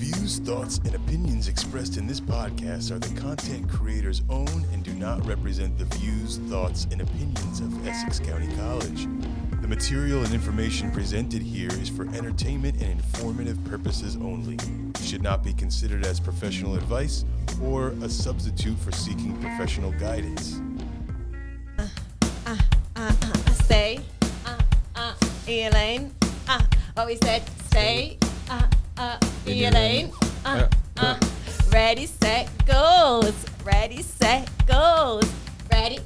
views, thoughts, and opinions expressed in this podcast are the content creator's own and do not represent the views, thoughts, and opinions of Essex County College. The material and information presented here is for entertainment and informative purposes only. It should not be considered as professional advice or a substitute for seeking professional guidance. Stay, Elaine, what we said, stay, Elaine, ready, set, goes, ready, set, goes, ready,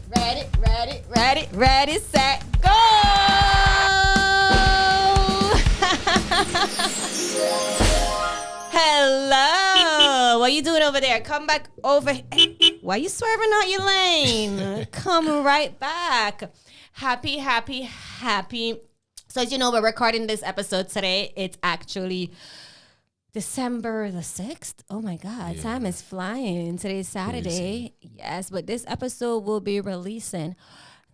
set, go! Hello, what you doing over there? Come back over. Hey, why you swerving out your lane? Come right back. Happy. So as you know, we're recording this episode today. It's actually December the 6th. Oh my God, Time is flying. Today's Saturday. Yes, but this episode will be releasing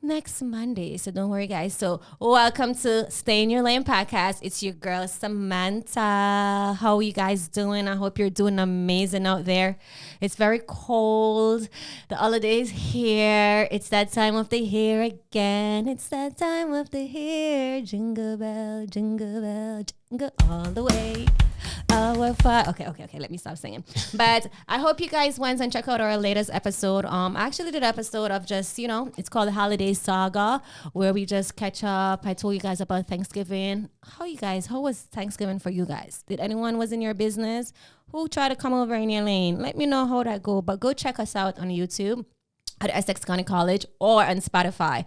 next Monday. So don't worry, guys. So welcome to Stay in Your Lane podcast. It's your girl, Samantha. How are you guys doing? I hope you're doing amazing out there. It's very cold. The holidays here. It's that time of the year again. It's that time of the year. Jingle bell, jingle bell, jingle all the way. Okay. Let me stop singing. But I hope you guys went and check out our latest episode. I actually did an episode of just, it's called the Holiday Saga, where we just catch up. I told you guys about Thanksgiving. How was Thanksgiving for you guys? Did anyone was in your business? Who tried to come over in your lane? Let me know how that go. But go check us out on YouTube at Essex County College or on Spotify.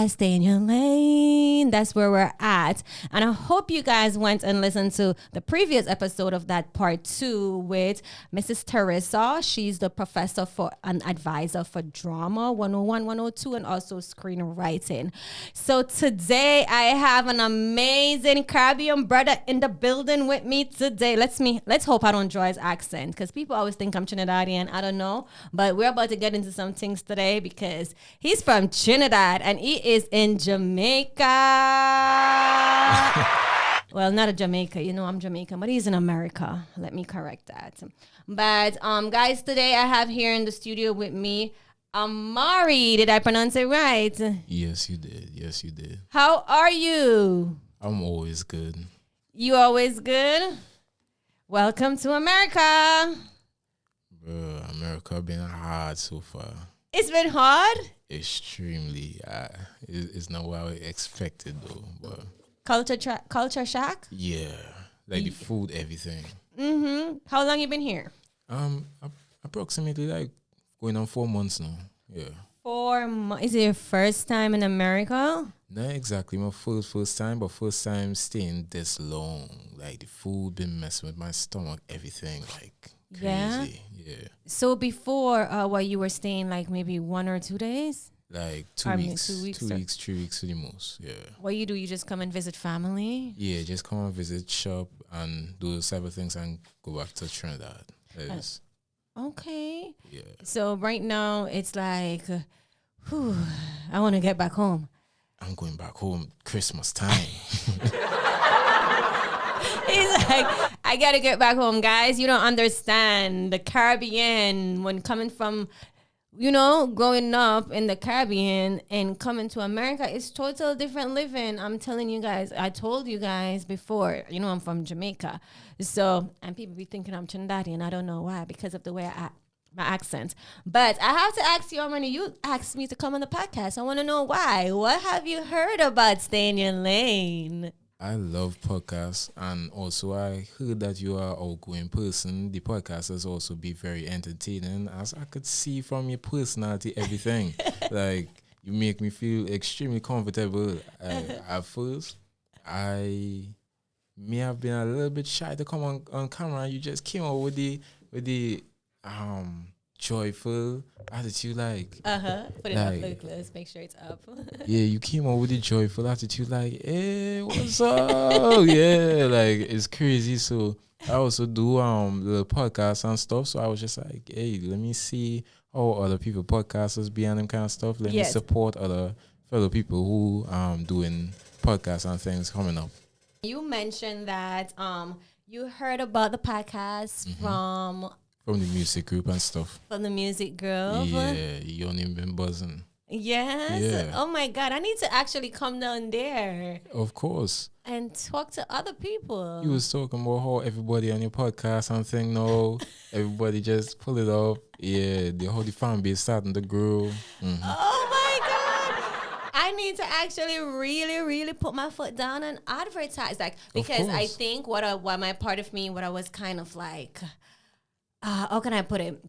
Stay in your lane. That's where we're at. And I hope you guys went and listened to the previous episode of that part 2 with Mrs. Teresa. She's the professor for an advisor for drama 101, 102, and also screenwriting. So today I have an amazing Caribbean brother in the building with me today. Let's hope I don't draw his accent, because people always think I'm Trinidadian. I don't know. But we're about to get into some things today because he's from Trinidad and he is in Jamaica. Well, not a Jamaica. I'm Jamaican, but he's in America. Let me correct that. But guys, today I have here in the studio with me Amari. Did I pronounce it right? Yes, you did. How are you? I'm always good. You always good? Welcome to America. Bro, America been hard so far. It's been hard? Extremely. It's not what I expected though. But culture shock? Yeah, like the food, everything. Mm-hmm. How long you been here? Approximately like going on 4 months now. Yeah. 4 months. Is it your first time in America? Not exactly my first time, but first time staying this long. Like the food been messing with my stomach, everything like crazy. Yeah. So before, while you were staying, like maybe 1 or 2 days? Like 2 weeks. 2 weeks, 3 weeks to the most. Yeah. What you do? You just come and visit family? Yeah, just come and visit, shop, and do several things, and go back to Trinidad. Okay. Yeah. So right now it's like, I want to get back home. I'm going back home Christmas time. He's like, I got to get back home, guys. You don't understand. The Caribbean, when coming from, growing up in the Caribbean and coming to America, it's total different living. I'm telling you guys. I told you guys before, I'm from Jamaica. So, and people be thinking I'm Trinidadian. I don't know why, because of the way my accent. But I have to ask you, Amari, you asked me to come on the podcast. I want to know why. What have you heard about Stay in Your Lane? I love podcasts, and also I heard that you are an outgoing person. The podcast has also be very entertaining, as I could see from your personality, everything. Like, you make me feel extremely comfortable. At first, I may have been a little bit shy to come on camera. You just came out with the joyful attitude, like put it up really close, make sure it's up. Yeah, you came out with the joyful attitude, like, hey, what's up? Yeah, like, it's crazy. So I also do the podcasts and stuff, so I was just like, hey, let me see how other people podcasters be and them kind of stuff. Let me support other fellow people who doing podcasts and things coming up. You mentioned that You heard about the podcast from the music group and stuff. the music group. Yeah, you only been buzzing. Yes. Yeah. Oh my God, I need to actually come down there Of course. and talk to other people. You was talking about how everybody on your podcast and thing no, everybody just pull it up. Yeah, the whole fan base starting to grow. Oh my God. I need to actually really, really put my foot down and advertise. Like, because I course. think what my part of me, what I was kind of like, how can I put it?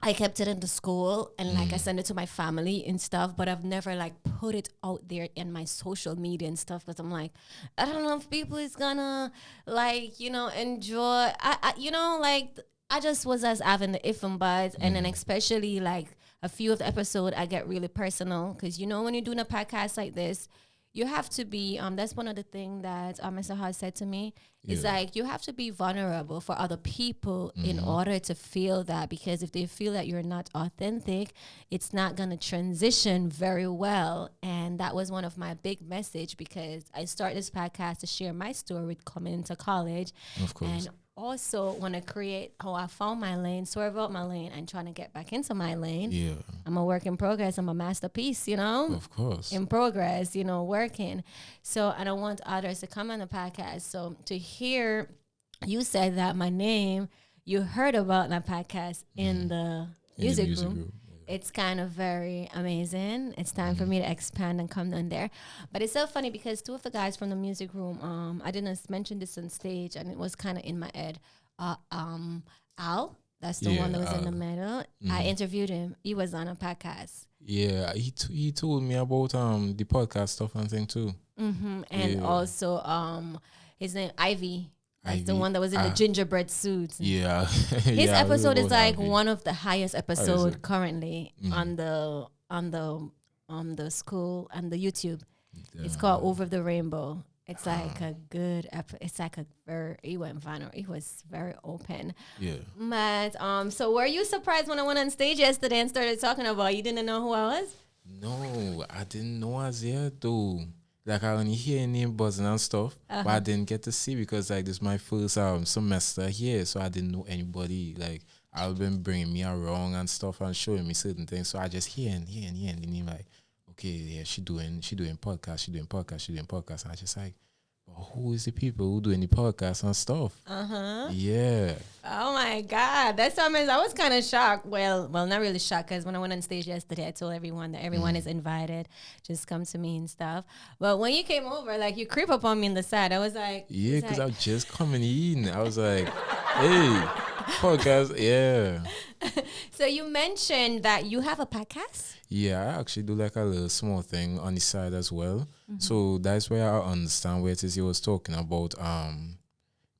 I kept it in the school and like I sent it to my family and stuff, but I've never like put it out there in my social media and stuff because I'm like, I don't know if people is gonna like, enjoy. I just was as having the if and buts, and then especially like a few of the episodes I get really personal because when you're doing a podcast like this, you have to be that's one of the things that Mr. Hart said to me. It's like you have to be vulnerable for other people in order to feel that, because if they feel that you're not authentic, it's not going to transition very well. And that was one of my big message, because I started this podcast to share my story with coming into college. Of course. And also want to create how I found my lane, swerve out my lane, and trying to get back into my lane. Yeah. I'm a work in progress. I'm a masterpiece, Of course. in progress, working. So, and I want others to come on the podcast. So to hear you said that my name, you heard about my podcast in the music room. It's kind of very amazing. It's time for me to expand and come down there. But it's so funny because two of the guys from the music room, I didn't mention this on stage and it was kind of in my head. Al, that's the one that was in the middle. I interviewed him. He was on a podcast. Yeah, he told me about the podcast stuff and thing too. And also his name Ivy. That's the Ivy. one that was in the gingerbread suit. Yeah. His Yeah, I episode remember is like Ivy. one of the highest episode it? currently on the school and the YouTube. It's called Over the Rainbow. It's like a good it's like a very he went viral. He was very open. Yeah. But so were you surprised when I went on stage yesterday and started talking about you didn't know who I was? No, I didn't know I was here though. Like I only hear your name buzzing and stuff, but I didn't get to see because like this is my first semester here, so I didn't know anybody. Like I've been bringing me around and stuff and showing me certain things, so I just hear and then like, okay, yeah, she doing podcast, and I just like, well, who is the people who doing the podcast and stuff? Yeah. Oh my God, that's amazing. I was kind of shocked. Well, not really shocked, because when I went on stage yesterday, I told everyone that everyone is invited. Just come to me and stuff. But when you came over, like you creep up on me in the side, I was like, Yeah, because I was just coming in. I was like, hey, podcast, yeah. So you mentioned that you have a podcast? Yeah, I actually do like a little small thing on the side as well. So that's where I understand where it is you was talking about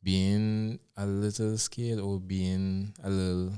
being a little scared or being a little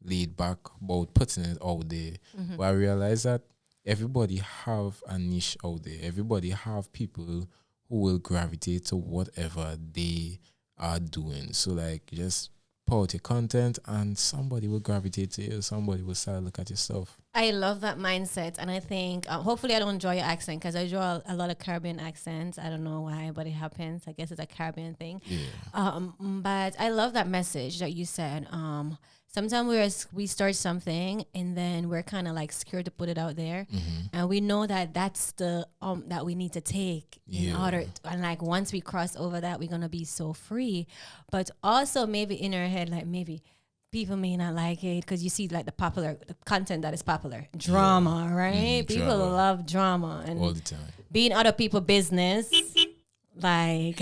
laid back about putting it out there. But I realize that everybody have a niche out there. Everybody have people who will gravitate to whatever they are doing. So like just put out your content and somebody will gravitate to you. Somebody will start to look at your stuff. I love that mindset, and I think hopefully I don't draw your accent, because I draw a lot of Caribbean accents. I don't know why, but it happens. I guess it's a Caribbean thing. Yeah. But I love that message that you said. Sometimes we start something and then we're kind of like scared to put it out there, and we know that that's the that we need to take in order. And like once we cross over that, we're gonna be so free. But also maybe in our head, like maybe people may not like it because you see like the content that is popular, drama, right? People Drama. love drama and All the time. being other people's business. Like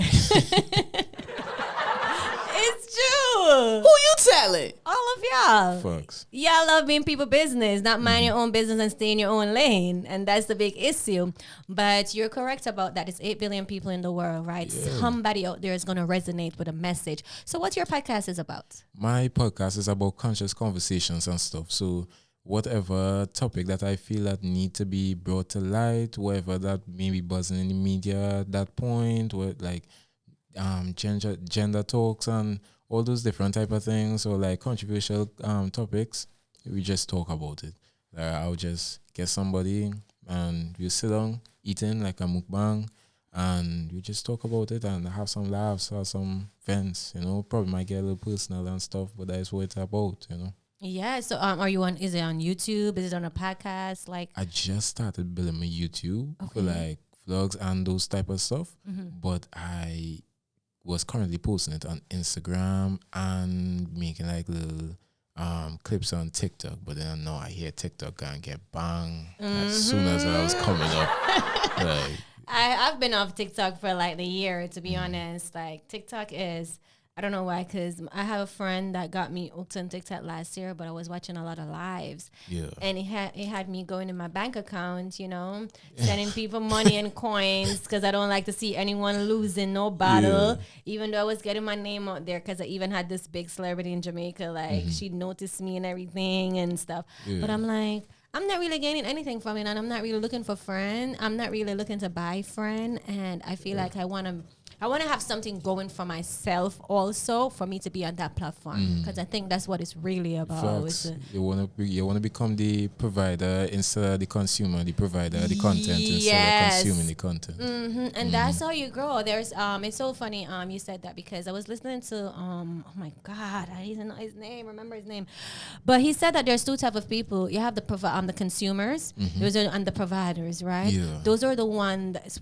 it's true. Who you telling? All of y'all. Fucks. Y'all love being people business, not mind your own business and stay in your own lane. And that's the big issue. But you're correct about that. It's 8 billion people in the world, right? Yeah. Somebody out there is going to resonate with a message. So what your podcast is about? My podcast is about conscious conversations and stuff. So whatever topic that I feel that need to be brought to light, whatever that may be buzzing in the media at that point, or like gender talks and all those different type of things, or like controversial topics, we just talk about it. I'll just get somebody and we sit down eating like a mukbang, and we just talk about it and have some laughs or some vents, probably might get a little personal and stuff, but that's what it's about, Yeah. So are you on? Is it on YouTube? Is it on a podcast? Like, I just started building my YouTube for Okay. like vlogs and those type of stuff, Mm-hmm. but I was currently posting it on Instagram and making like little clips on TikTok, but then I hear TikTok gonna get bang as soon as I was coming up. Like, I've been off TikTok for like a year, to be honest. Like, TikTok is, I don't know why, because I have a friend that got me hooked on TikTok last year, but I was watching a lot of lives. yeah. And it had me going in my bank account, sending people money and coins, because I don't like to see anyone losing no battle. Yeah. Even though I was getting my name out there, because I even had this big celebrity in Jamaica, like she noticed me and everything and stuff. Yeah. But I'm like, I'm not really gaining anything from it, and I'm not really looking for friend. I'm not really looking to buy friend, and I feel like I want to have something going for myself also, for me to be on that platform, because I think that's what it's really about. Facts. You wanna become the provider instead of the consumer, the provider of the content instead of Yes. consuming the content. And that's how you grow. There's it's so funny you said that, because I was listening to oh my god, I don't know his name, remember his name, but he said that there's two type of people. You have the consumers, those are, and the providers, right? Yeah. Those are the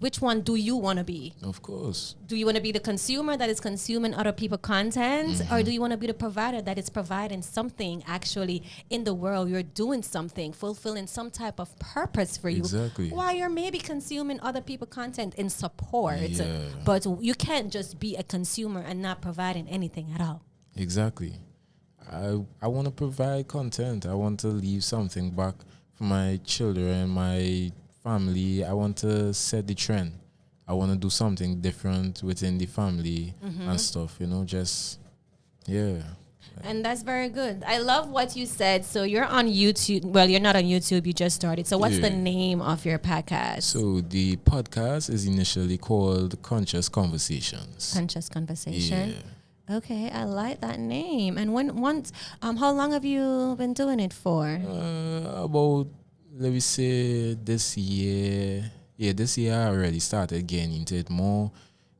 which one do you want to be? Of course. Do you want to be the consumer that is consuming other people's content, or do you want to be the provider that is providing something actually in the world? You're doing something, fulfilling some type of purpose for you, Exactly. while you're maybe consuming other people's content in support. Yeah. But you can't just be a consumer and not providing anything at all. Exactly. I want to provide content. I want to leave something back for my children, my family. I want to set the trend. I want to do something different within the family and stuff, just, yeah. And that's very good. I love what you said. So you're on YouTube. Well, you're not on YouTube. You just started. So what's the Yeah. name of your podcast? So the podcast is initially called Conscious Conversations. Conscious Conversation. Yeah. Okay, I like that name. And how long have you been doing it for? About, let me say, this year. Yeah, this year I already started getting into it more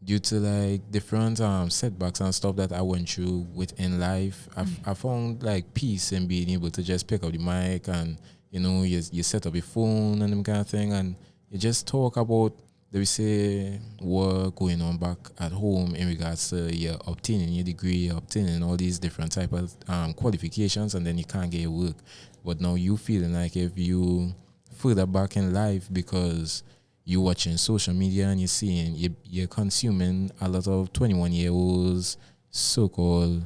due to like different setbacks and stuff that I went through within life. I found like peace in being able to just pick up the mic and you set up your phone and them kind of thing, and you just talk about, let me say, what going on back at home in regards to your obtaining your degree, obtaining all these different type of qualifications, and then you can't get work. But now you feeling like if you further back in life, because you're watching social media and you're seeing you're consuming a lot of 21-year-olds so-called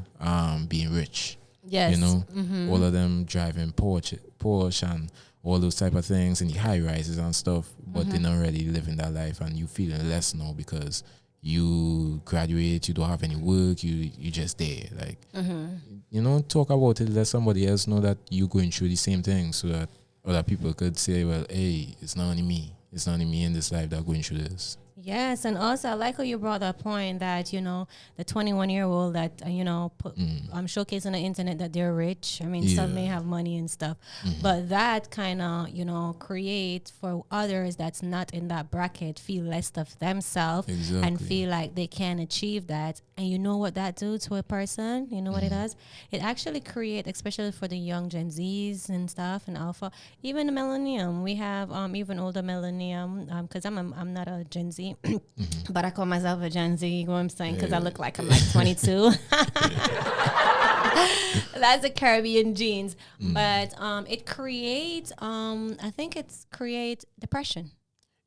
being rich. Yes. All of them driving Porsche and all those type of things and the high rises and stuff, but they're not really living that life, and you feeling less now because you graduate, you don't have any work, you just there. Like, talk about it, let somebody else know that you're going through the same thing, so that other people could say, well, hey, it's not only me. It's not only me in this life that going through this. Yes, and also I like how you brought that point that, the 21-year-old that, I'm showcasing on the internet that they're rich. I mean, some may have money and stuff, but that kind of, create for others that's not in that bracket feel less of themselves and feel like they can't achieve that. And you know what that do to a person? You know what it does? It actually create, especially for the young Gen Zs and stuff and Alpha, even the millennium. We have even older millennium, because I'm not a Gen Z. But I call myself a Gen Z, you know what I'm saying? Because I look like I'm like 22. That's the Caribbean genes. But it creates, I think it's create depression.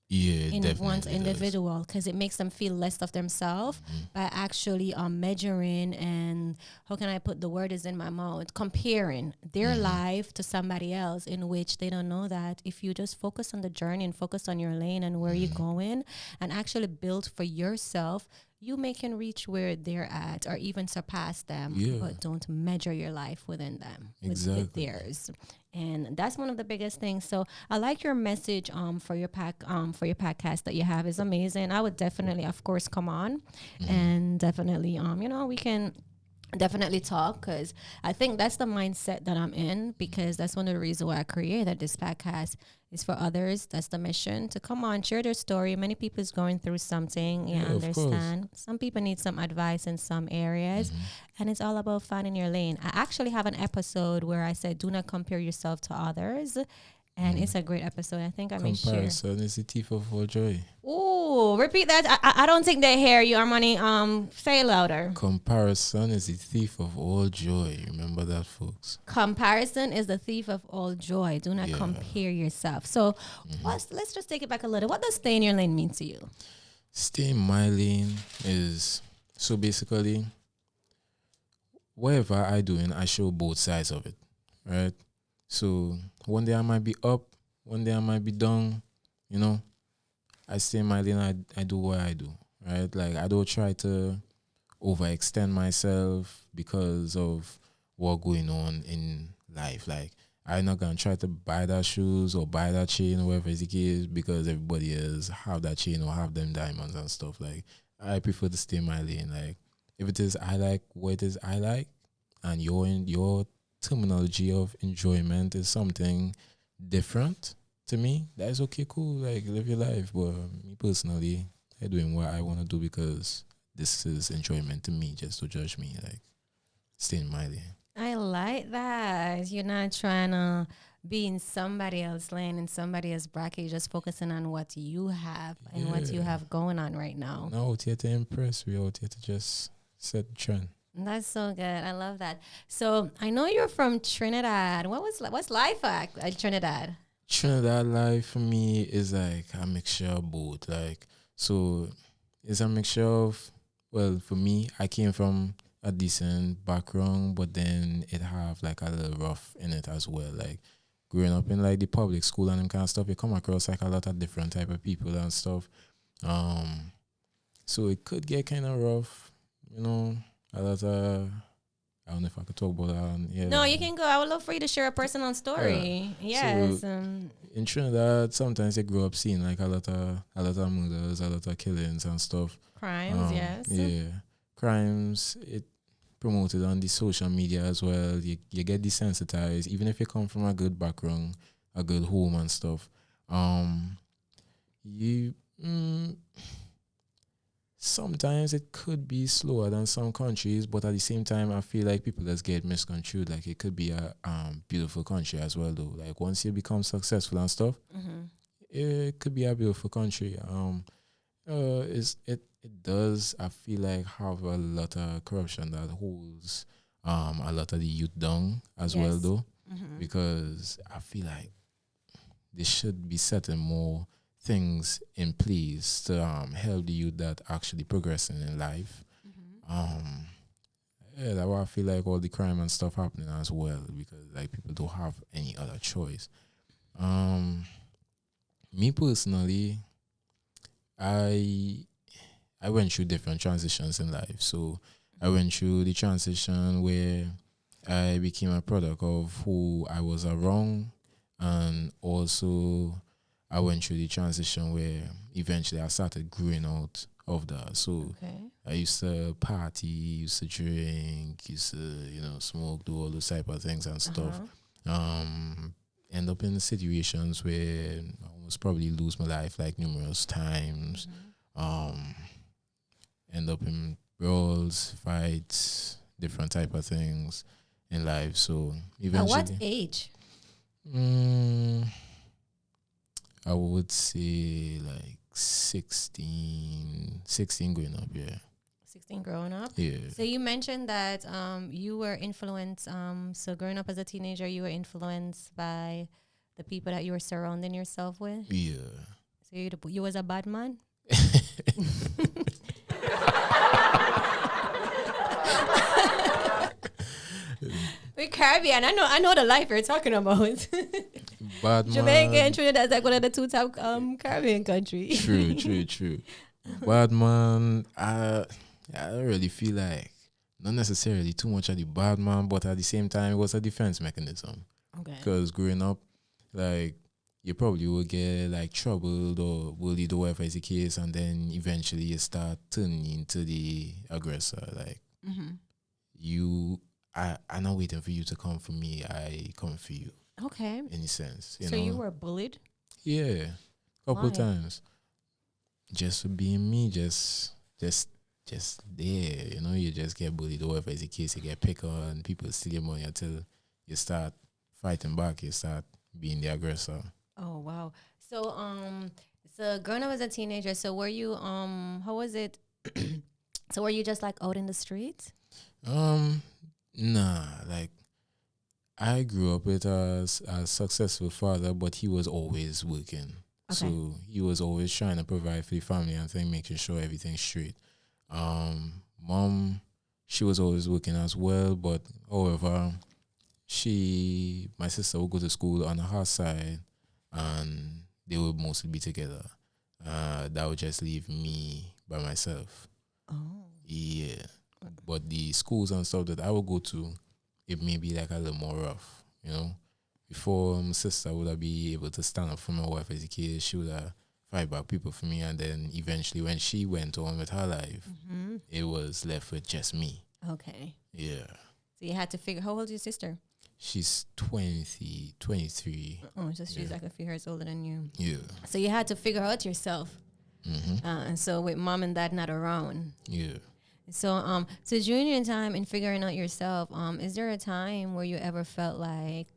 Yeah, In one's definitely individual, because it makes them feel less of themselves by actually measuring and, how can I put the word is in my mouth, comparing their life to somebody else, in which they don't know that if you just focus on the journey and focus on your lane and where you're going and actually build for yourself, you can reach where they're at or even surpass them, but don't measure your life within them, with theirs. And that's one of the biggest things. So I like your message for your podcast that you have is amazing. I would definitely, of course, come on and definitely we can definitely talk, because I think that's the mindset that I'm in, because that's one of the reasons why I created this podcast is for others. That's the mission, to come on, share their story. Many people is going through something. You understand. Some people need some advice in some areas, and it's all about finding your lane. I actually have an episode where I said, do not compare yourself to others. And it's a great episode. I think I may share. Comparison is the thief of all joy. Ooh, repeat that. I don't think they hear you, Armani. Say it louder. Comparison is the thief of all joy. Remember that, folks. Comparison is the thief of all joy. Do not compare yourself. So let's just take it back a little. What does stay in your lane mean to you? Stay in my lane is, so basically, whatever I do, and I show both sides of it, right? So one day I might be up, one day I might be down, you know. I stay in my lane, I do what I do, right? Like, I don't try to overextend myself because of what going on in life. Like, I'm not going to try to buy that shoes or buy that chain or whatever the case because everybody else have that chain or have them diamonds and stuff. Like, I prefer to stay in my lane. Like, if it is I like what it is I like, and your terminology of enjoyment is something different to me, that is okay, cool. Like, live your life. But me personally, I'm doing what I want to do because this is enjoyment to me. Just to judge me, like, stay in my lane. I like that. You're not trying to be in somebody else's lane and somebody else's bracket. You're just focusing on what you have and what you have going on right now. We're not out here to impress. We're out here to just set the trend. That's so good. I love that. So I know you're from Trinidad. What's life like at Trinidad? Trinidad life for me is like a mixture of both. Like, so it's a mixture of, well, for me, I came from a decent background, but then it have like a little rough in it as well. Like, growing up in like the public school and them kind of stuff, you come across like a lot of different type of people and stuff. So it could get kind of rough, you know. A lot of, I don't know if I could talk about that. Yeah. No, you can go. I would love for you to share a personal story. Yes. So in Trinidad, sometimes you grow up seeing like a lot of murders, a lot of killings and stuff. Crimes, yes. Yeah, crimes. It promoted on the social media as well. You get desensitized, even if you come from a good background, a good home and stuff. Sometimes it could be slower than some countries, but at the same time, I feel like people just get misconstrued. Like, it could be a beautiful country as well, though. Like, once you become successful and stuff, it could be a beautiful country. It does, I feel like, have a lot of corruption that holds a lot of the youth down as well, though, because I feel like they should be setting more things in place to help the youth that actually progressing in life. That's why I feel like all the crime and stuff happening as well, because like people don't have any other choice. Me personally, I went through different transitions in life. So I went through the transition where I became a product of who I was around, and also I went through the transition where eventually I started growing out of that. So I used to party, used to drink, used to, smoke, do all those type of things and stuff. End up in situations where I almost probably lose my life like numerous times. End up in brawls, fights, different type of things in life. So eventually. At what age? I would say like 16 growing up, yeah. 16 growing up? Yeah. So you mentioned that you were influenced, so growing up as a teenager, you were influenced by the people that you were surrounding yourself with? Yeah. So you was a bad man? We're Caribbean. I know the life you're talking about. Bad man. Jamaica and Trinidad is like one of the two top Caribbean countries. True. Bad man, I don't really feel like, not necessarily too much of the bad man, but at the same time, it was a defense mechanism. Okay. Because growing up, like, you probably will get like troubled or bullied or whatever is the case, and then eventually you start turning into the aggressor. Like, I'm not waiting for you to come for me. I come for you. Okay. In a sense, So you were bullied? Yeah, couple Why? times. Just for being me, just there. You just get bullied, or whatever is the case. You get picked on, people steal your money until you start fighting back. You start being the aggressor. Oh wow. So growing up as a teenager, so were you how was it? So were you just like out in the streets? Nah, like I grew up with a successful father, but he was always working. Okay. So he was always trying to provide for the family and making sure everything's straight. Mom, she was always working as well, but however, my sister would go to school on her side, and they would mostly be together. That would just leave me by myself. Oh. Yeah. But the schools and stuff that I would go to, it may be like a little more rough, Before my sister would have been able to stand up for my wife as a kid, she would have fight back people for me, and then eventually when she went on with her life, it was left with just me. Okay. Yeah. So you had to figure, how old is your sister? She's 23. Oh, so she's like a few years older than you. Yeah. So you had to figure out yourself. And so with mom and dad not around. Yeah. So during your time in figuring out yourself, is there a time where you ever felt like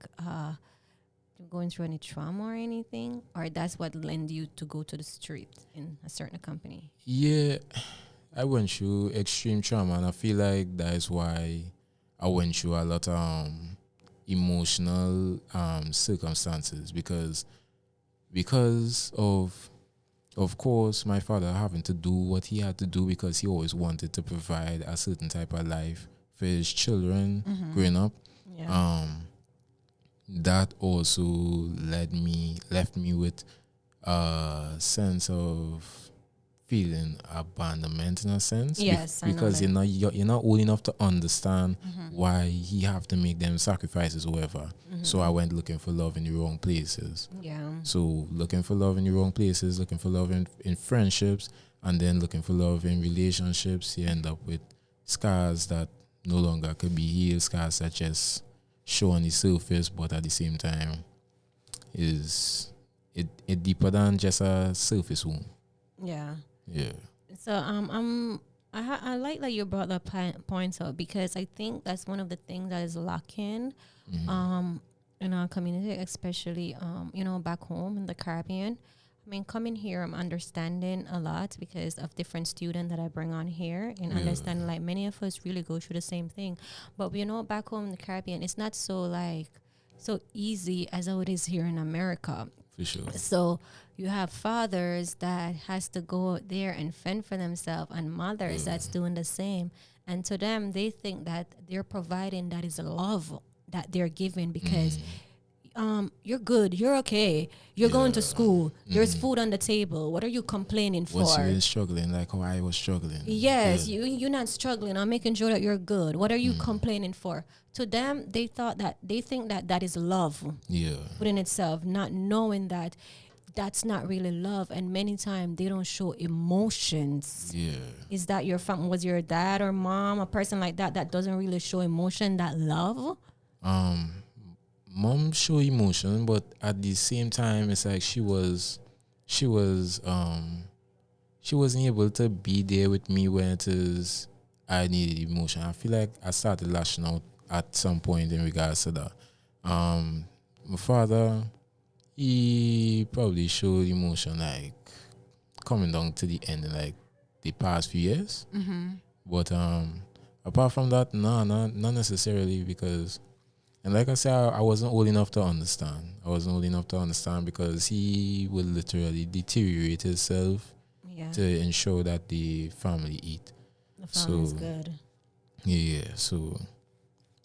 you're going through any trauma or anything? Or that's what led you to go to the street in a certain company? Yeah. I went through extreme trauma, and I feel like that is why I went through a lot of emotional circumstances because of course, my father having to do what he had to do because he always wanted to provide a certain type of life for his children growing up. Yeah. That also left me with a sense of feeling abandonment in a sense. Yes, I know because that. you're not old enough to understand why he have to make them sacrifices or whatever. So I went looking for love in the wrong places. Yeah. So looking for love in the wrong places, looking for love in friendships, and then looking for love in relationships, you end up with scars that no longer could be healed, scars that just show on the surface, but at the same time is it deeper than just a surface wound. Yeah. Yeah. So I like that you brought that point up because I think that's one of the things that is lacking in our community, especially back home in the Caribbean. I mean, coming here, I'm understanding a lot because of different students that I bring on here and understanding like many of us really go through the same thing. But back home in the Caribbean, it's not so easy as how it is here in America. For sure. So you have fathers that has to go out there and fend for themselves and mothers that's doing the same. And to them, they think that they're providing that is love that they're giving because you're good, you're okay, you're going to school, there's food on the table. What are you complaining for? What's you struggling like how I was struggling? Yes, you're not struggling. I'm making sure that you're good. What are you complaining for? To them, they think that is love within itself, not knowing that that's not really love. And many times they don't show emotions. Yeah. Is that your family? Was your dad or mom a person like that doesn't really show emotion, that love? Mom show emotion, but at the same time, it's like she wasn't able to be there with me when it is I needed emotion. I feel like I started lashing out at some point in regards to that. My father, he probably showed emotion like coming down to the end in like the past few years. But apart from that, not necessarily because. And like I said, I wasn't old enough to understand. I wasn't old enough to understand because he would literally deteriorate himself to ensure that the family eat. The family's good. Yeah, so...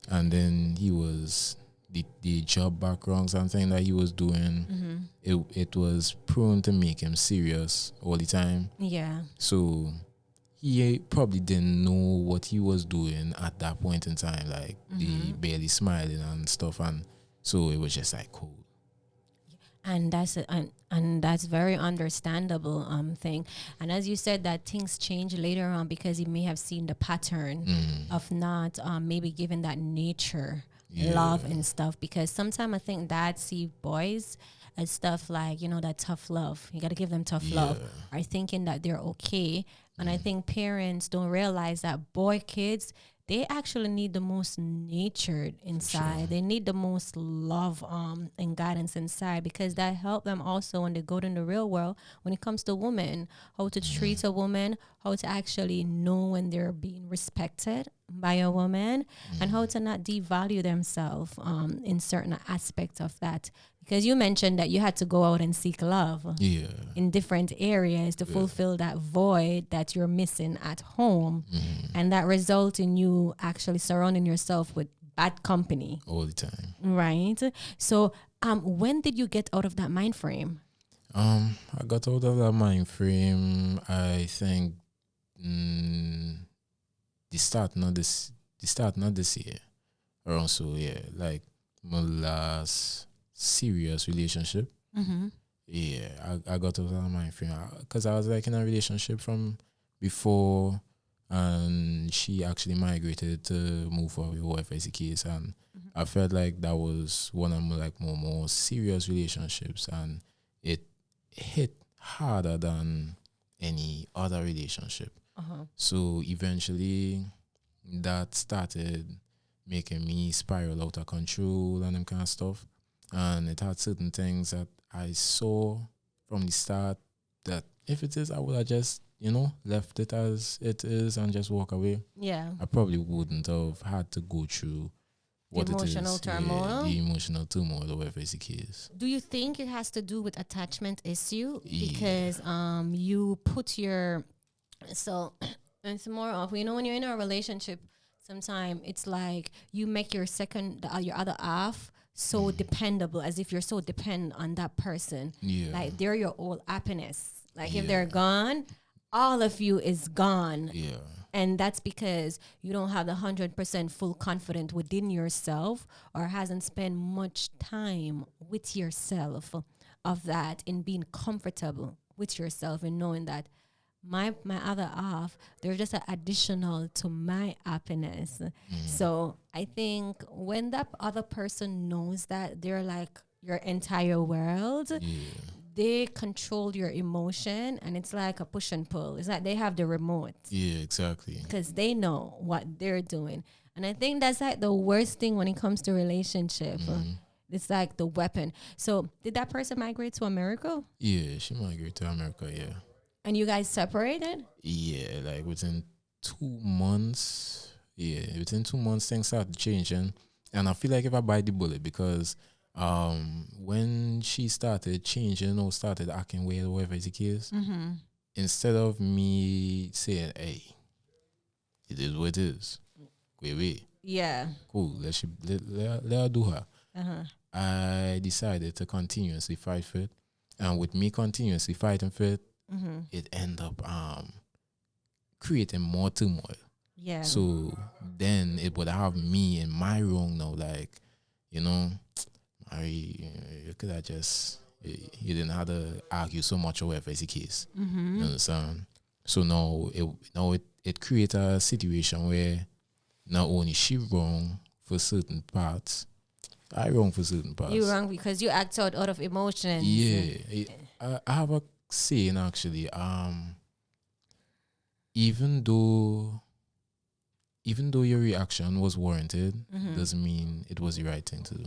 And then he was... The job backgrounds and things that he was doing, it was prone to make him serious all the time. Yeah. So... He probably didn't know what he was doing at that point in time, like the barely smiling and stuff, and so it was just like cool. And and that's very understandable thing. And as you said, that things change later on because you may have seen the pattern of not maybe giving that nature love and stuff. Because sometimes I think dads see boys as stuff like, you know, that tough love. You got to give them tough love. Are thinking that they're okay. And I think parents don't realize that boy kids, they actually need the most nurtured inside. Sure. They need the most love and guidance inside, because that help them also when they go in the real world when it comes to women, how to treat a woman, how to actually know when they're being respected by a woman, and how to not devalue themselves in certain aspects of that. Because you mentioned that you had to go out and seek love in different areas to fulfill that void that you're missing at home. And that results in you actually surrounding yourself with bad company. All the time. Right? So when did you get out of that mind frame? I got out of that mind frame, I think, the start not this year. Around so, like my last serious relationship. I got out of that mind frame because I was like in a relationship from before, and she actually migrated to move forward with whatever is the case, and I felt like that was one of my like more serious relationships, and it hit harder than any other relationship. So eventually that started making me spiral out of control and them kind of stuff. And it had certain things that I saw from the start that if it is, I would have just, left it as it is and just walk away. Yeah. I probably wouldn't have had to go through what it is. Emotional turmoil. The emotional turmoil or whatever is the case. Do you think it has to do with attachment issue? Because you put your... So it's more of, when you're in a relationship, sometimes it's like you make your other half so dependable, as if you're so dependent on that person. Like they're your whole happiness. Like if they're gone, all of you is gone. And that's because you don't have the 100% full confidence within yourself, or hasn't spent much time with yourself of that, in being comfortable with yourself and knowing that my other half, they're just an additional to my happiness. So I think when that other person knows that they're like your entire world, they control your emotion, and it's like a push and pull. It's like they have the remote. Yeah, exactly. Because they know what they're doing. And I think that's like the worst thing when it comes to relationship. It's like the weapon. So did that person migrate to America? Yeah, she migrated to America, yeah. And you guys separated? Yeah, like within 2 months. Yeah, within 2 months, things started changing. And I feel like if I bite the bullet, because when she started changing or started acting weird or whatever is the case, instead of me saying, hey, it is what it is, go away. Yeah. Cool, let her do her. I decided to continuously fight for it. And with me continuously fighting for it, it ended up creating more turmoil. Yeah. So then it would have me in my wrong now, like, you could have just, you didn't have to argue so much or whatever is the case. You understand? So now it creates a situation where not only she wrong for certain parts, I wrong for certain parts. You wrong because you act out of emotions. Yeah. I have a saying actually, even though your reaction was warranted, doesn't mean it was the right thing to do.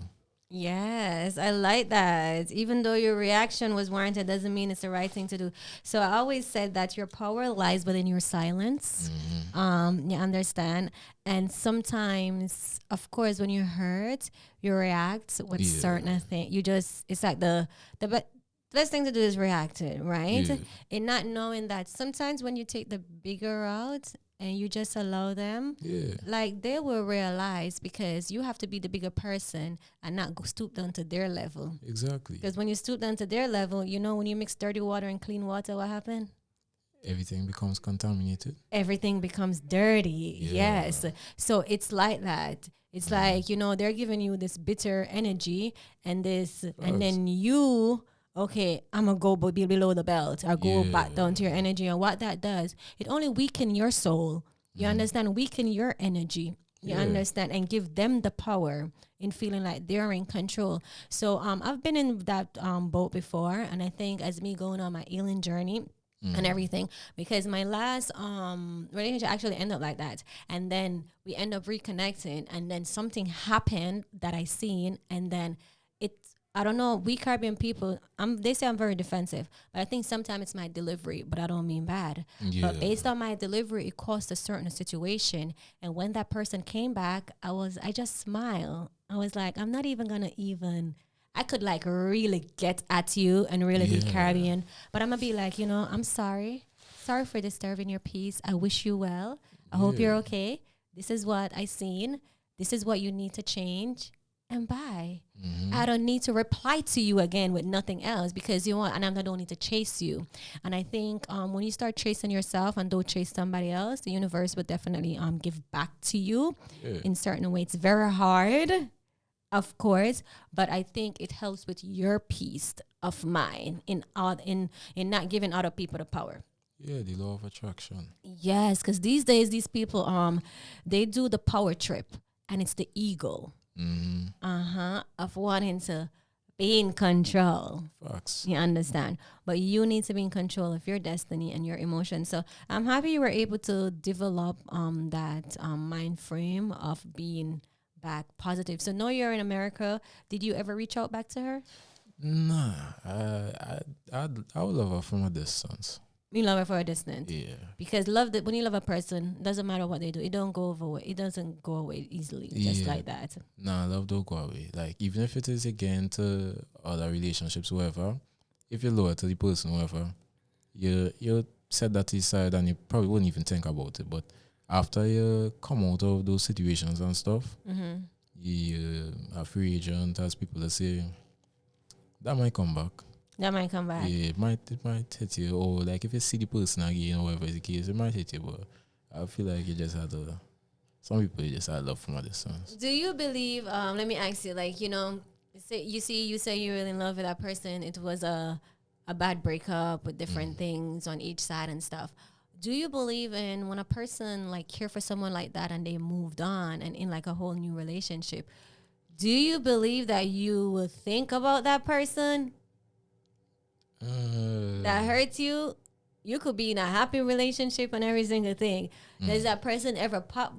Yes, I like that. Even though your reaction was warranted, doesn't mean it's the right thing to do. So I always said that your power lies within your silence. You understand? And sometimes, of course, when you're hurt, you react with certain things. It's like the best thing to do is react to it, right? And not knowing that sometimes when you take the bigger route and you just allow them, like they will realize, because you have to be the bigger person and not go stoop down to their level. Exactly. Because when you stoop down to their level, when you mix dirty water and clean water, what happened? Everything becomes contaminated. everything becomes dirty. Yeah. Yes. So it's like that. It's like, they're giving you this bitter energy and and then okay, I'm going to go below the belt or go back down to your energy. And what that does, it only weaken your soul. You understand? Weaken your energy. You understand? And give them the power in feeling like they're in control. So I've been in that boat before. And I think as me going on my healing journey, and everything, because my last relationship actually ended up like that, and then we end up reconnecting, and then something happened that I seen, and then I don't know, we Caribbean people, they say I'm very defensive, but I think sometimes it's my delivery, but I don't mean bad. But based on my delivery, it caused a certain situation, and when that person came back, I just smiled. I was like, I'm not even gonna I could like really get at you and really be Caribbean, but I'm gonna be like, I'm sorry for disturbing your peace. I wish you well. I hope you're okay. This is what I seen. This is what you need to change, and bye. I don't need to reply to you again with nothing else because and I don't need to chase you. And I think when you start chasing yourself and don't chase somebody else, the universe will definitely give back to you in certain ways. It's very hard, of course, but I think it helps with your peace of mind in not giving other people the power. Yeah, the law of attraction. Yes, because these days these people they do the power trip, and it's the ego of wanting to be in control. Facts. You understand? But you need to be in control of your destiny and your emotions. So I'm happy you were able to develop that mind frame of being back positive. So now you're in America. Did you ever reach out back to her? Nah, I would love her from a distance. You love her for a distance. Yeah. Because when you love a person, doesn't matter what they do, it doesn't go away easily, just like that. Nah, love don't go away. Like even if it is again to other relationships, whoever, if you're loyal to the person, whoever, you set that aside and you probably wouldn't even think about it. But after you come out of those situations and stuff, you are free agent, as people that say, that might come back. That might come back. Yeah, it might hit you. Or like if you see the person again or whatever is the case, it might hit you. But I feel like you just had some people just had love from a distance. Do you believe, let me ask you, like, you say you're in love with that person, it was a bad breakup with different things on each side and stuff. Do you believe in when a person like care for someone like that and they moved on and in like a whole new relationship, do you believe that you will think about that person that hurts you? You could be in a happy relationship and every single thing. Does that person ever pop,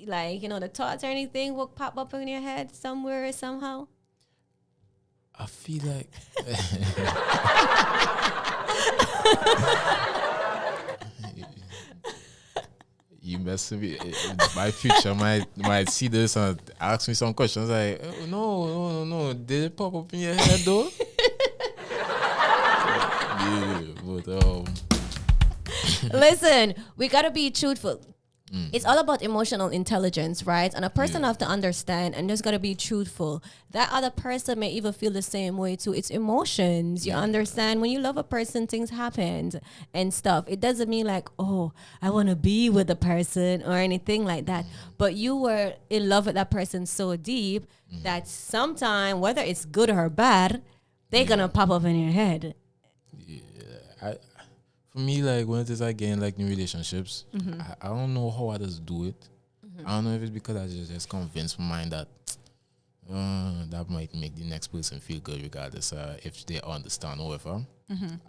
like, the thoughts or anything will pop up in your head somewhere or somehow? I feel like you mess with me. My future might see this and ask me some questions like, oh, no. Did it pop up in your head though? Yeah, but Listen, we gotta be truthful. It's all about emotional intelligence, right? And a person have to understand and just gotta be truthful. That other person may even feel the same way too. It's emotions. You understand? When you love a person, things happen and stuff. It doesn't mean like, oh, I want to be with the person or anything like that. But you were in love with that person so deep that sometime, whether it's good or bad, they're gonna pop up in your head. For me, like when it is again like new relationships, I don't know how others do it. I don't know if it's because I just convinced my mind that that might make the next person feel good regardless if they understand or whatever.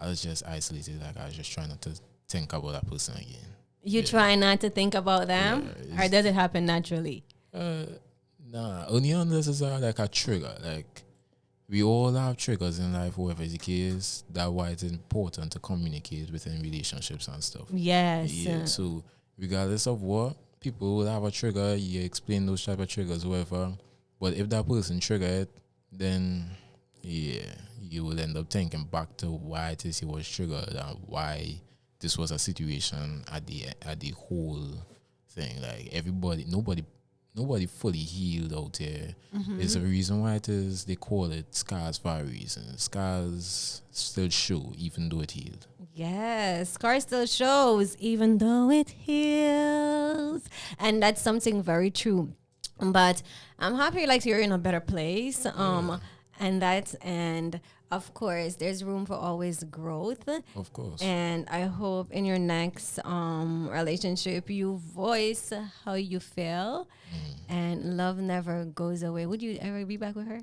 I was just isolated, like I was just trying not to think about that person again. You try not to think about them, or does it happen naturally? Nah, only unless it's like a trigger. Like we all have triggers in life, whatever is the case. That's why it's important to communicate within relationships and stuff. Yes. Yeah. So regardless of what, people will have a trigger. You explain those type of triggers, whatever. But if that person trigger it, then you will end up thinking back to why it is he was triggered and why this was a situation at the whole thing. Like nobody fully healed out there. There's a reason why it is they call it scars for a reason. Scars still show even though it healed. Yes, scar still shows, even though it heals. And that's something very true. But I'm happy like you're in a better place. And of course there's room for always growth. Of course. And I hope in your next relationship you voice how you feel, and love never goes away. Would you ever be back with her?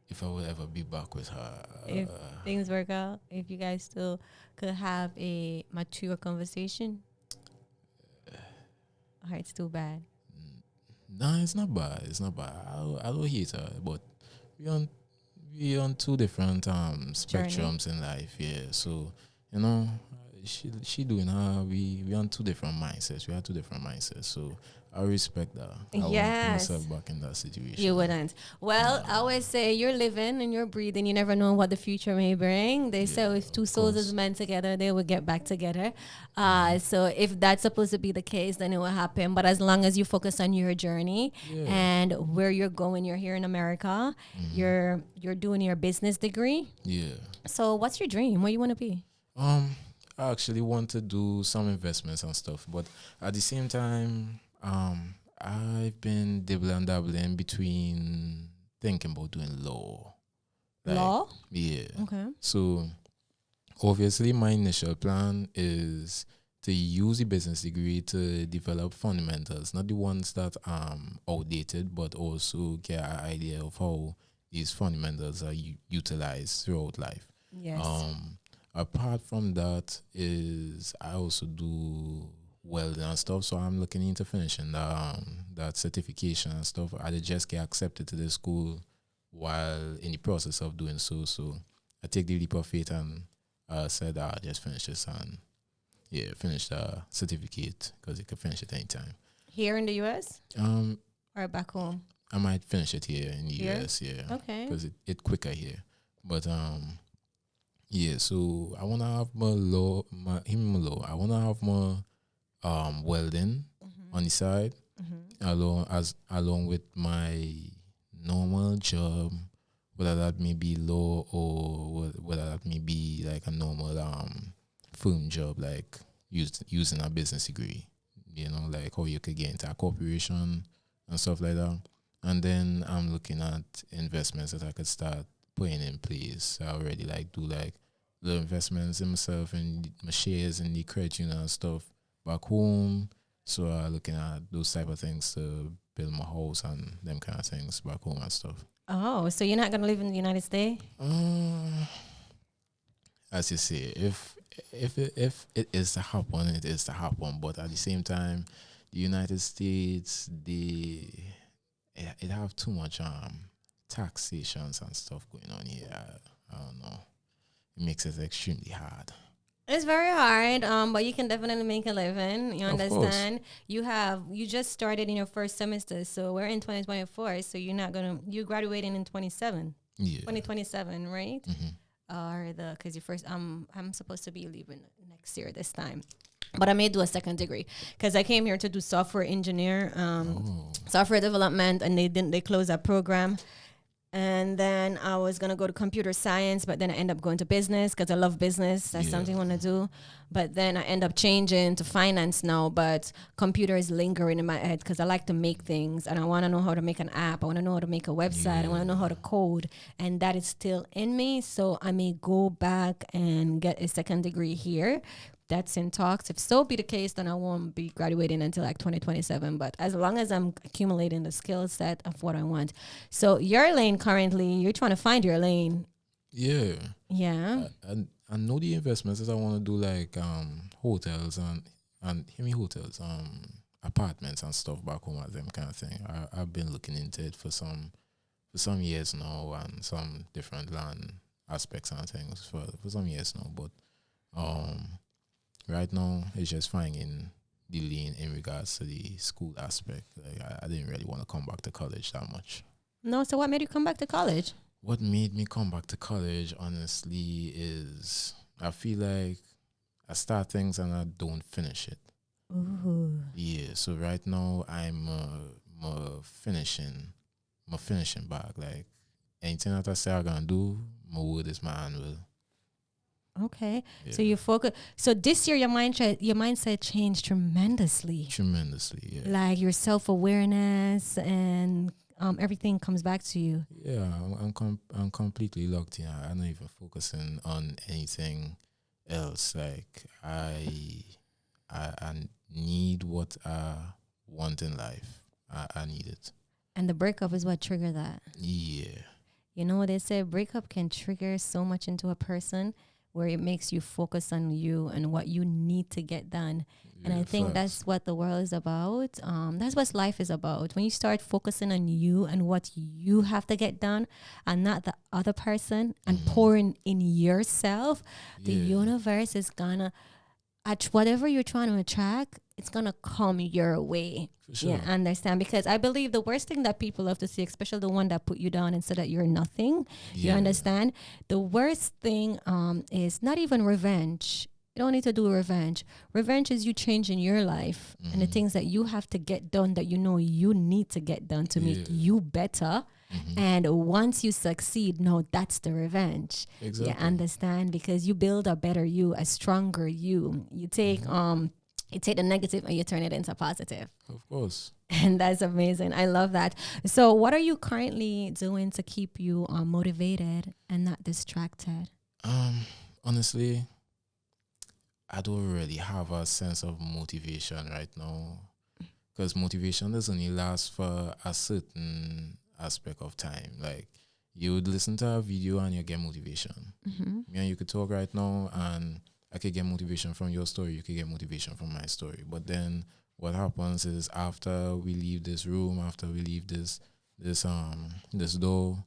If I would ever be back with her, If things work out, if you guys still could have a mature conversation? Or it's too bad? nah, it's not bad. It's not bad. I don't hate her, but we on two different spectrums in life. Yeah, so you know, she doing her. We on two different mindsets. We have two different mindsets. So I respect that. I wouldn't put myself back in that situation. You wouldn't. Well, I always say you're living and you're breathing. You never know what the future may bring. They say if two souls is meant together, they will get back together. So if that's supposed to be the case, then it will happen. But as long as you focus on your journey and where you're going, you're here in America. You're doing your business degree. Yeah. So what's your dream? Where you want to be? I actually want to do some investments and stuff, but at the same time, I've been dabbling between thinking about doing law. Law? Yeah. Okay. So obviously my initial plan is to use the business degree to develop fundamentals, not the ones that are outdated, but also get an idea of how these fundamentals are utilized throughout life. Yes. Apart from that is I also do welding and stuff, so I'm looking into finishing that certification and stuff. I did just get accepted to the school while in the process of doing so. So I take the leap of faith and said I'll just finish this and finish the certificate because you can finish it anytime. Here in the US? Or back home? I might finish it here in the US, Okay. because it's quicker here. But yeah, so I wanna have my law. I wanna have my welding on the side, along with my normal job, whether that may be law or whether that may be like a normal firm job, like using a business degree. You know, like how you could get into a corporation and stuff like that. And then I'm looking at investments that I could start putting in place. I already do the investments in myself and my shares and the credit union and stuff back home. So looking at those type of things to build my house and them kind of things back home and stuff. Oh, so you're not going to live in the United States? As you say, if it is to happen, it is to happen. But at the same time, the United States, it have too much taxations and stuff going on here. I don't know. It makes it extremely hard. It's very hard, but you can definitely make a living. You understand? You just started in your first semester, so we're in 2024. So you're graduating in 2027, right? Because I'm supposed to be leaving next year this time. But I may do a second degree because I came here to do software engineer, software development, and they closed that program. And then I was going to go to computer science, but then I end up going to business because I love business. That's something I want to do. But then I end up changing to finance now, but computer is lingering in my head because I like to make things and I want to know how to make an app. I want to know how to make a website. I want to know how to code. And that is still in me. So I may go back and get a second degree here. That's in talks. If so be the case, then I won't be graduating until 2027. But as long as I'm accumulating the skill set of what I want. So your lane currently, you're trying to find your lane. Yeah. Yeah. I know the investments that I want to do, hotels and hotels, apartments and stuff back home, them kind of thing. I've been looking into it for some years now, and some different land aspects and things for some years now. But right now, it's just finding the lane in regards to the school aspect. I didn't really want to come back to college that much. No, so what made you come back to college? What made me come back to college, honestly, is I feel like I start things and I don't finish it. Ooh. Yeah, so right now I'm finishing bag. Like anything that I say I'm gonna do, my word is my annual. Okay. Yeah. So you focus. So this year, your mindset changed tremendously. Tremendously, yeah. Like your self-awareness and everything comes back to you. Yeah, I'm completely locked in. I'm not even focusing on anything else. Like I need what I want in life. I need it. And the breakup is what triggered that. Yeah. You know what they say? Breakup can trigger so much into a person where it makes you focus on you and what you need to get done. And I think that's what the world is about. That's what life is about. When you start focusing on you and what you have to get done and not the other person and pouring in yourself, the universe is gonna, at whatever you're trying to attract, it's gonna come your way. For sure. Yeah, I understand. Because I believe the worst thing that people love to see, especially the one that put you down and said that you're nothing, you understand? The worst thing is not even revenge. You don't need to do revenge. Revenge is you changing your life and the things that you have to get done that you know you need to get done to make you better. And once you succeed, no, that's the revenge. Exactly. You understand? Because you build a better you, a stronger you. You take the negative and you turn it into positive. Of course. And that's amazing. I love that. So what are you currently doing to keep you motivated and not distracted? Honestly, I don't really have a sense of motivation right now, because motivation doesn't only last for a certain aspect of time. Like, you would listen to a video and you get motivation. Me and you could talk right now and I could get motivation from your story, you could get motivation from my story. But then what happens is, after we leave this room, after we leave this door,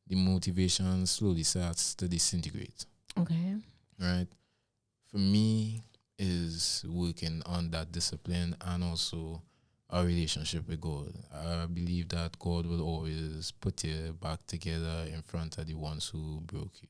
the motivation slowly starts to disintegrate. Okay. Right? For me, is working on that discipline and also our relationship with God. I believe that God will always put you back together in front of the ones who broke you.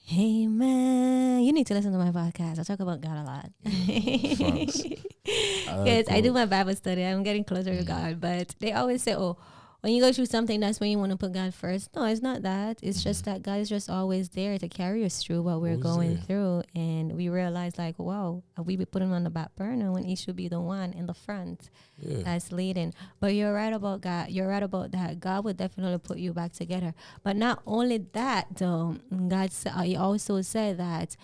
Hey, man, you need to listen to my podcast. I talk about God a lot. Facts. Because I do my Bible study. I'm getting closer to God. But they always say, oh, when you go through something, that's when you want to put God first. No, it's not that. It's just that God is just always there to carry us through what we're going through. And we realize, like, wow, we be putting him on the back burner when he should be the one in the front that's leading. But you're right about God. You're right about that. God will definitely put you back together. But not only that, though, God he also said that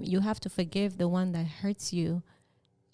you have to forgive the one that hurts you.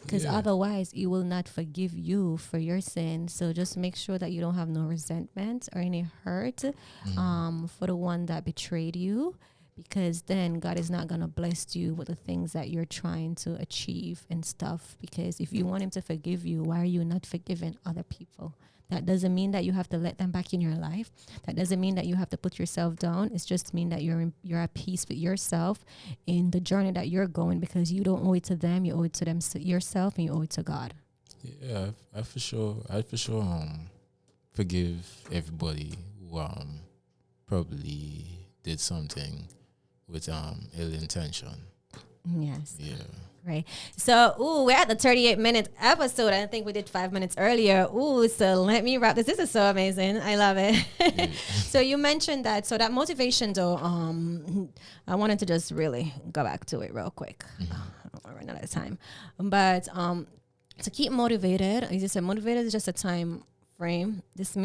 Because otherwise, he will not forgive you for your sin. So just make sure that you don't have no resentment or any hurt for the one that betrayed you. Because then God is not going to bless you with the things that you're trying to achieve and stuff. Because if you want him to forgive you, why are you not forgiving other people? That doesn't mean that you have to let them back in your life. That doesn't mean that you have to put yourself down. It's just mean that you're at peace with yourself in the journey that you're going, because you don't owe it to them. You owe it to them yourself, and you owe it to God. Yeah, I for sure forgive everybody who probably did something with ill intention. Yes. Yeah. Right. So, we're at the 38-minute episode. I think we did 5 minutes earlier. So let me wrap this. This is so amazing. I love it. Yeah. So you mentioned that. So that motivation, though, I wanted to just really go back to it real quick. We're running out of time. But to keep motivated, as you said, motivated is just a time frame. This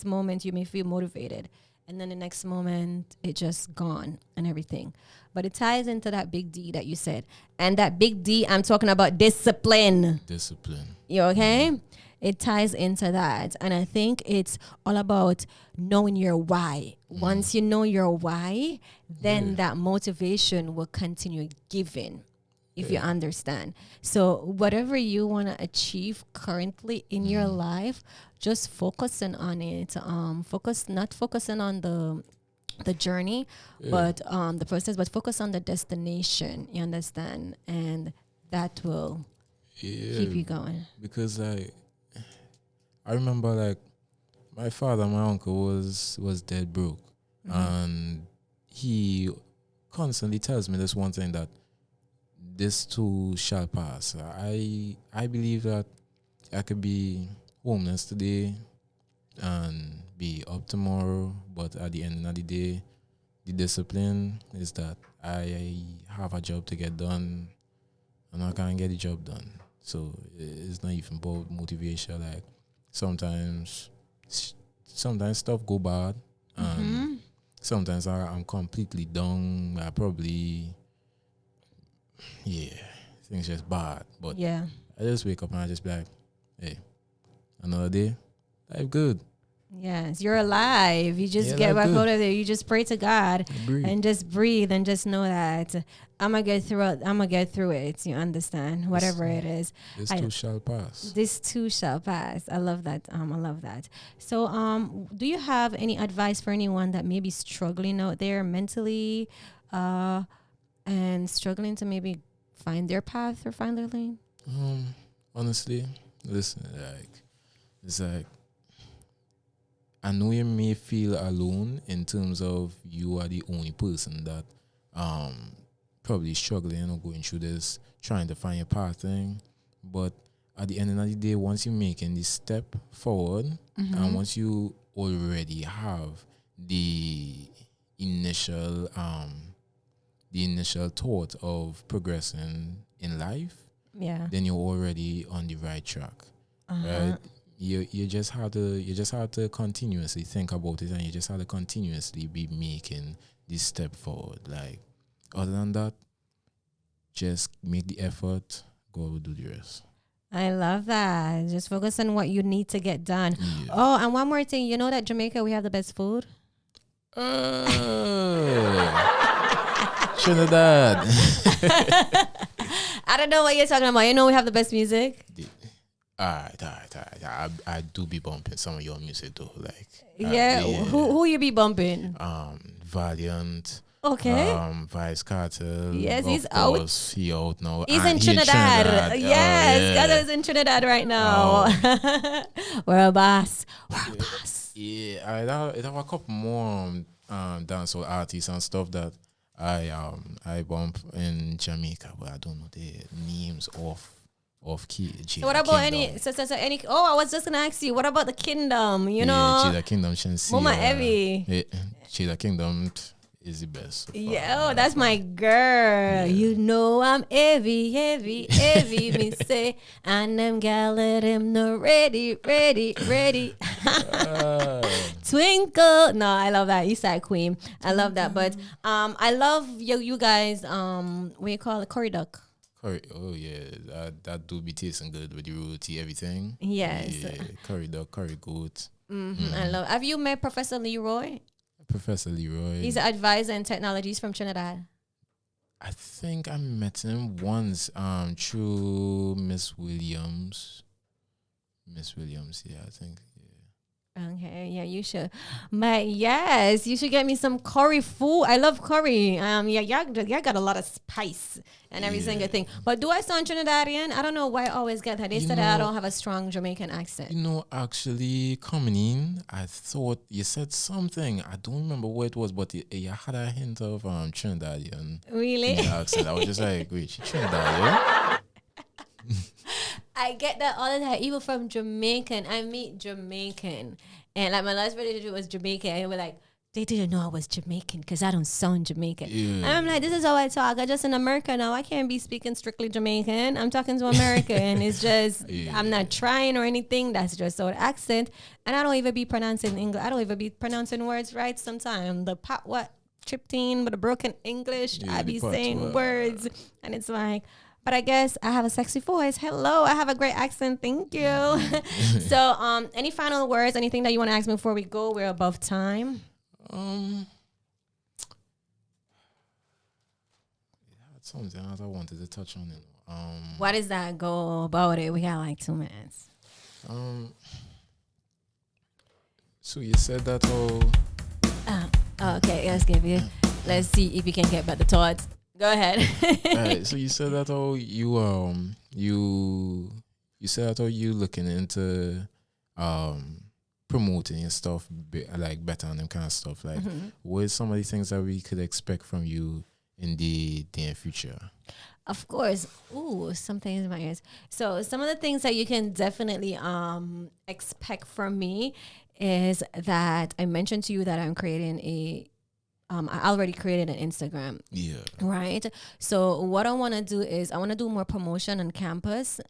moment you may feel motivated, and then the next moment it just gone and everything. But it ties into that big D that you said. And that big D, I'm talking about discipline. Discipline. You okay? It ties into that. And I think it's all about knowing your why. Once you know your why, then that motivation will continue giving, if you understand. So whatever you want to achieve currently in your life, just focusing on it. Not focusing on the journey, but the process, but focus on the destination. You understand? And that will keep you going. Because I remember my father, my uncle was dead broke, and he constantly tells me this one thing, that this too shall pass. I believe that I could be homeless today and be up tomorrow, but at the end of the day, the discipline is that I have a job to get done and I can't get the job done. So it's not even about motivation. Like sometimes stuff go bad and sometimes I'm completely down. I probably, things just bad. But Yeah. I just wake up and I just be like, hey, another day, life good. Yes, you're alive. You just Yeah, get life back good. out of there. You just pray to God Breathe. and just breathe and just know that I'm gonna get through it. I'm gonna get through it. You understand? Whatever it is. This too shall pass. This too shall pass. I love that. I love that. So, do you have any advice for anyone that may be struggling out there mentally, and struggling to maybe find their path or find their lane? Honestly, listen, it's like I know you may feel alone in terms of you are the only person that probably struggling or going through this, trying to find your path thing. But at the end of the day, once you're making this step forward, and once you already have the initial thought of progressing in life, then you're already on the right track, right? You just have to continuously think about it, and you just have to continuously be making this step forward. Like other than that, just make the effort, go do the rest. I love that. Just focus on what you need to get done. Yeah. Oh, and one more thing. You know that Jamaica, we have the best food? Trinidad. I don't know what you're talking about. You know we have the best music? All right. I do be bumping some of your music though, like Who you be bumping? Valiant. Okay. Vice Cartel. Yes, he's out. He out now. He's in Trinidad. Yes, yeah. Cartel's in Trinidad right now. We're a boss. Yeah, I have a couple more dancehall artists and stuff that I bump in Jamaica, but I don't know the names of key. So what about any? So any? Oh, I was just gonna ask you. What about the Kingdom? You know, Cheetah Kingdom. Mama Evie. Cheetah Kingdom is the best. Yeah, that's my girl. Yeah. You know I'm heavy, me say. And them gal let him know ready. Twinkle. No, I love that. Eastside Queen. I love that. But I love you guys, what you call it? Curry duck. Curry, oh yeah, that do be tasting good with the roti, everything. Yes. Yeah, curry duck, curry goat. I love. Have you met Professor Leroy? Professor Leroy. He's an advisor in technologies from Trinidad. I think I met him once through Miss Williams. Yeah, I think. Okay, yeah, you should. But yes, you should get me some curry food. I love curry. Y'all got a lot of spice and every single thing. But do I sound Trinidadian? I don't know why I always get that. They said that I don't have a strong Jamaican accent. You know, actually coming in, I thought you said something. I don't remember what it was, but you had a hint of Trinidadian. Really? In your accent. I was just like, wait, she Trinidadian? I get that all the time, even from Jamaican. I meet Jamaican. And like my last relationship was Jamaican. And we're like, they didn't know I was Jamaican because I don't sound Jamaican. Yeah. And I'm like, this is how I talk. I just in America now. I can't be speaking strictly Jamaican. I'm talking to American. It's just, I'm not trying or anything. That's just our accent. And I don't even be pronouncing English. I don't even be pronouncing words right sometimes. The pop what? Triptine with a broken English. I be saying words. And it's like, but I guess I have a sexy voice. Hello, I have a great accent. Thank you. So, any final words, anything that you want to ask me before we go? We're above time. Something else I wanted to touch on it. What is that? Go about it. We got like 2 minutes. So you said that okay, let's see if you can get back the thoughts. Go ahead. Right, so you said that you said that you looking into promoting your stuff like better and them kind of stuff. Like what is some of the things that we could expect from you in the near future? Of course. Ooh, something in my ears. So some of the things that you can definitely expect from me is that I mentioned to you that I'm creating I already created an Instagram. Yeah. Right. So what I want to do is I want to do more promotion on campus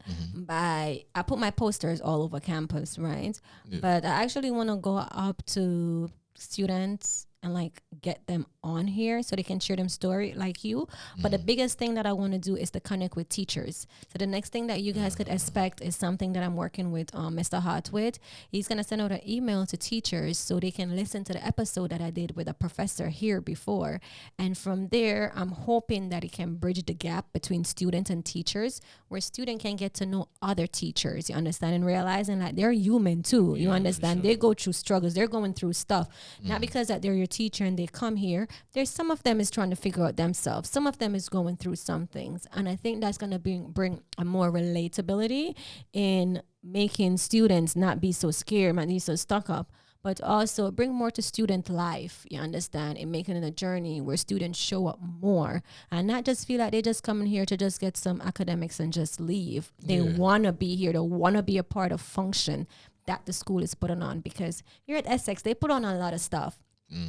I put my posters all over campus. Right. Yeah. But I actually want to go up to students and like get them on here so they can share them story like you. But the biggest thing that I want to do is to connect with teachers. So the next thing that you guys could expect is something that I'm working with Mr. Hart with. He's going to send out an email to teachers so they can listen to the episode that I did with a professor here before. And from there, I'm hoping that it can bridge the gap between students and teachers, where student can get to know other teachers, you understand, and realizing that they're human too, you understand. Sure. They go through struggles, they're going through stuff, not because that they're your teacher and they come here. There's some of them is trying to figure out themselves. Some of them is going through some things. And I think that's going to bring a more relatability in making students not be so scared, not be so stuck up, but also bring more to student life, you understand, and making it a journey where students show up more and not just feel like they just come in here to just get some academics and just leave. They want to be here. They want to be a part of function that the school is putting on, because here at Essex, they put on a lot of stuff.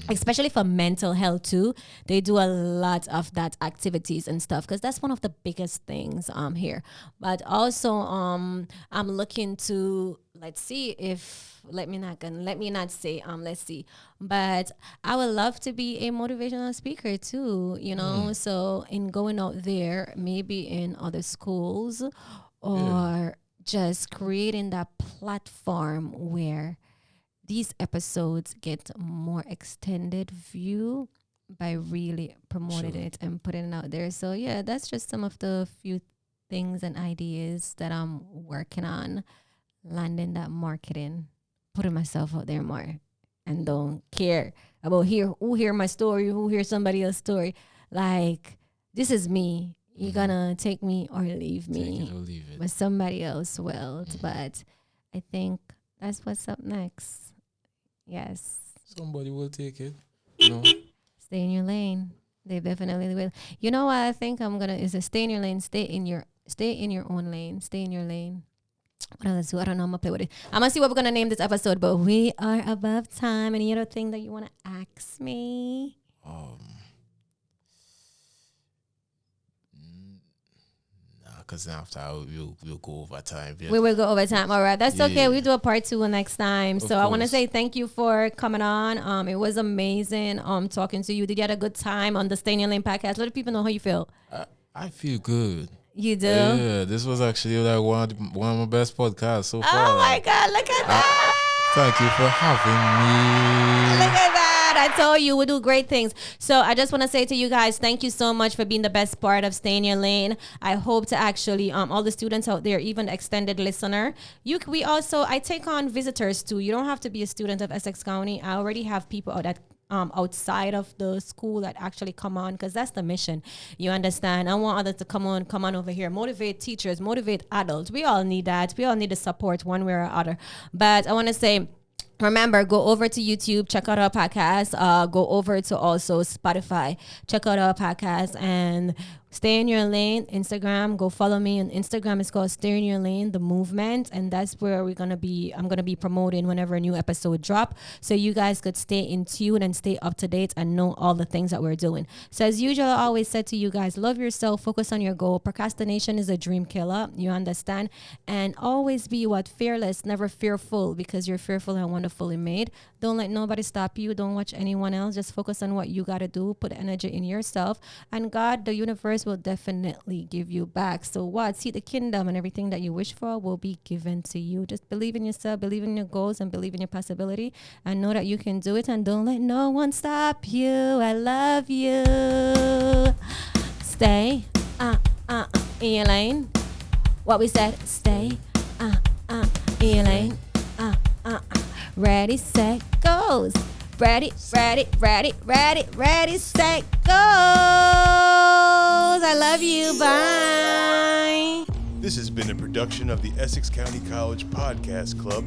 Especially for mental health too. They do a lot of that activities and stuff, because that's one of the biggest things here. But also I'm looking to let's see, but I would love to be a motivational speaker too, you know. So in going out there, maybe in other schools, or just creating that platform where these episodes get more extended view by really promoting it and putting it out there. So yeah, that's just some of the few things and ideas that I'm working on, landing that marketing, putting myself out there more, and don't care about who hear my story, who hear somebody else's story. Like, this is me. You're gonna take me or leave me. Take it or leave it. But somebody else will. But I think that's what's up next. Yes. Somebody will take it. You know? Stay in your lane. They definitely will. You know what I think I'm gonna is stay in your lane, stay in your own lane, stay in your lane. What else? I don't know. I'm gonna play with it. I'm gonna see what we're gonna name this episode, but we are above time. Any other thing that you wanna ask me? Because after we'll go over time. We will go over time. All right. That's okay. We'll do a part 2 next time. So I want to say thank you for coming on. It was amazing talking to you. Did you have a good time on the Stay in Your Lane podcast? Let the people know how you feel. I feel good. You do? Yeah, this was actually like one of my best podcasts so far. Oh my God, look at that. Thank you for having me. Look at that. I told you we do great things. So I just want to say to you guys, thank you so much for being the best part of Stay in Your Lane. I hope to actually, all the students out there, even the extended listener, I take on visitors too. You don't have to be a student of Essex County. I already have people outside of the school that actually come on, because that's the mission. You understand? I want others to come on over here, motivate teachers, motivate adults. We all need that. We all need the support one way or other. But I want to say, remember, go over to YouTube, check out our podcast. Go over to also Spotify, check out our podcast, and Stay in Your Lane. Instagram, go follow me on Instagram. It's called Stay in Your Lane, the movement, and that's where I'm gonna be promoting whenever a new episode drop, so you guys could stay in tune and stay up to date and know all the things that we're doing. So as usual, I always said to you guys, love yourself, focus on your goal. Procrastination is a dream killer, you understand? And always be fearless, never fearful, because you're fearful and wonderfully made. Don't let nobody stop you. Don't watch anyone else. Just focus on what you gotta do. Put energy in yourself, and God, the universe, will definitely give you back. So see the kingdom, and everything that you wish for will be given to you. Just believe in yourself, believe in your goals, and believe in your possibility, and know that you can do it, and don't let no one stop you. I love you. Stay in your lane. What we said, stay in your lane. Ready, set, goes. Ready, set, goes. I love you. Bye. This has been a production of the Essex County College Podcast Club.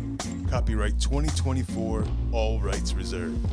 Copyright 2024, all rights reserved.